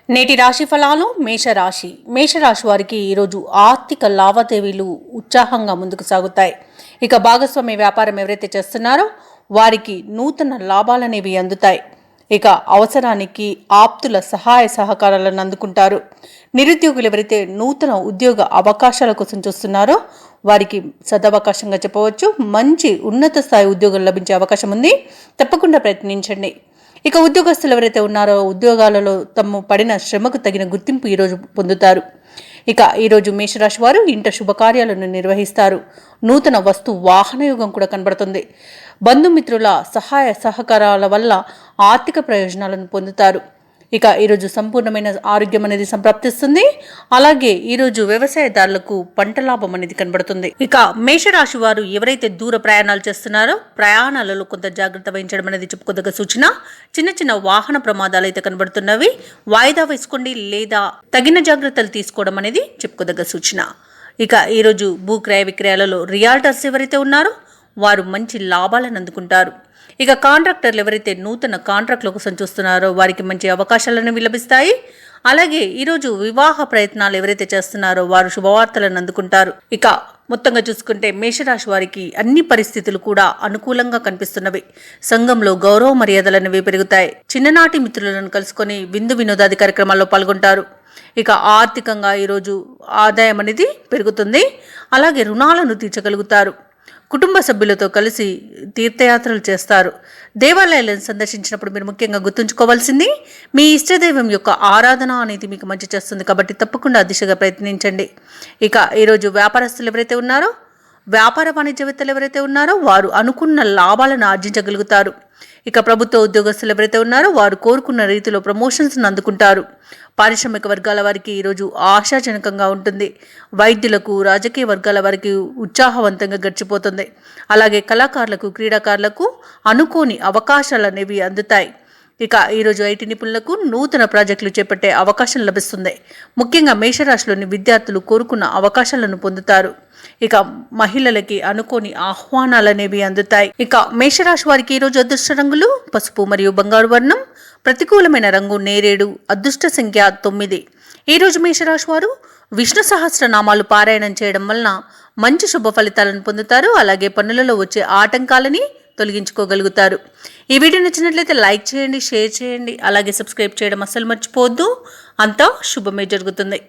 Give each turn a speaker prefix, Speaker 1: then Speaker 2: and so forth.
Speaker 1: నేటి రాశి ఫలాలు మేషరాశి వారికి ఈరోజు ఆర్థిక లావాదేవీలు ఉత్సాహంగా ముందుకు సాగుతాయి. ఇక భాగస్వామ్య వ్యాపారం ఎవరైతే చేస్తున్నారో వారికి నూతన లాభాలనేవి అందుతాయి. ఇక అవసరానికి ఆప్తుల సహాయ సహకారాలను అందుకుంటారు. నిరుద్యోగులు ఎవరైతే నూతన ఉద్యోగ అవకాశాల కోసం చూస్తున్నారో వారికి సదవకాశంగా చెప్పవచ్చు. మంచి ఉన్నత స్థాయి ఉద్యోగం లభించే అవకాశం ఉంది. తప్పకుండా ప్రయత్నించండి. ఇక ఉద్యోగస్తులు ఎవరైతే ఉన్నారో ఉద్యోగాలలో తమ పడిన శ్రమకు తగిన గుర్తింపు ఈరోజు పొందుతారు. ఇక ఈరోజు మేషరాశి వారు ఇంట శుభకార్యాలను నిర్వహిస్తారు. నూతన వస్తు వాహన యోగం కూడా కనబడుతుంది. బంధుమిత్రుల సహాయ సహకారాల వల్ల ఆర్థిక ప్రయోజనాలను పొందుతారు. ఇక ఈరోజు సంపూర్ణమైన ఆరోగ్యం అనేది సంప్రాప్తిస్తుంది. అలాగే ఈరోజు వ్యవసాయదారులకు పంట లాభం అనేది కనబడుతుంది. ఇక మేషరాశి వారు ఎవరైతే దూర ప్రయాణాలు చేస్తున్నారో ప్రయాణాలలో కొంత జాగ్రత్త వహించడం అనేది చెప్పుకోదగ్గ సూచన. చిన్న చిన్న వాహన ప్రమాదాలు అయితే కనబడుతున్నవి. వాయిదా వేసుకోండి లేదా తగిన జాగ్రత్తలు తీసుకోవడం అనేది చెప్పుకోదగ్గ సూచన. ఇక ఈరోజు భూక్రయ విక్రయాలలో రియాల్టర్స్ ఎవరైతే ఉన్నారో వారు మంచి లాభాలను అందుకుంటారు. ఇక కాంట్రాక్టర్లు ఎవరైతే నూతన కాంట్రాక్ట్ల కోసం చూస్తున్నారో వారికి మంచి అవకాశాలను లభిస్తాయి. అలాగే ఈరోజు వివాహ ప్రయత్నాలు ఎవరైతే చేస్తున్నారో వారు శుభవార్తలను అందుకుంటారు. ఇక మొత్తంగా చూసుకుంటే మేషరాశి వారికి అన్ని పరిస్థితులు కూడా అనుకూలంగా కనిపిస్తున్నవి. సంఘంలో గౌరవ మర్యాదలనేవి పెరుగుతాయి. చిన్ననాటి మిత్రులను కలుసుకొని విందు వినోదాది కార్యక్రమాల్లో పాల్గొంటారు. ఇక ఆర్థికంగా ఈరోజు ఆదాయం అనేది పెరుగుతుంది. అలాగే రుణాలను తీర్చగలుగుతారు. కుటుంబ సభ్యులతో కలిసి తీర్థయాత్రలు చేస్తారు. దేవాలయాలను సందర్శించినప్పుడు మీరు ముఖ్యంగా గుర్తుంచుకోవాల్సింది మీ ఇష్టదైవం యొక్క ఆరాధన అనేది మీకు మంచి చేస్తుంది. కాబట్టి తప్పకుండా దిశగా ప్రయత్నించండి. ఇక ఈరోజు వ్యాపారస్తులు ఎవరైతే ఉన్నారో వ్యాపార వాణిజ్యవేత్తలు ఎవరైతే ఉన్నారో వారు అనుకున్న లాభాలను ఆర్జించగలుగుతారు. ఇక ప్రభుత్వ ఉద్యోగస్తులు ఎవరైతే ఉన్నారో వారు కోరుకున్న రీతిలో ప్రమోషన్స్ అందుకుంటారు. పారిశ్రామిక వర్గాల వారికి ఈరోజు ఆశాజనకంగా ఉంటుంది. వైద్యులకు రాజకీయ వర్గాల వారికి ఉత్సాహవంతంగా గడిచిపోతుంది. అలాగే కళాకారులకు క్రీడాకారులకు అనుకోని అవకాశాలు అనేవి అందుతాయి. ఇక ఈరోజు ఐటీ నిపుణులకు నూతన ప్రాజెక్టులు చేపట్టే అవకాశం లభిస్తుంది. ముఖ్యంగా మేషరాశిలోని విద్యార్థులు కోరుకున్న అవకాశాలను పొందుతారు. ఇక మహిళలకి అనుకోని ఆహ్వానాలనేవి అందుతాయి. ఇక మేషరాశి వారికి ఈరోజు అదృష్ట రంగులు పసుపు మరియు బంగారు వర్ణం. ప్రతికూలమైన రంగు నేరేడు. అదృష్ట సంఖ్య 9. ఈరోజు మేషరాశి వారు విష్ణు సహస్రనామాలు పారాయణం చేయడం వలన మంచి శుభ ఫలితాలను పొందుతారు. అలాగే పనులలో వచ్చే ఆటంకాలని తొలగించుకోగలుగుతారు. ఈ వీడియో నచ్చినట్లయితే లైక్ చేయండి, షేర్ చేయండి, అలాగే సబ్స్క్రైబ్ చేయడం అస్సలు మర్చిపోవద్దు. అంతా శుభమే జరుగుతుంది.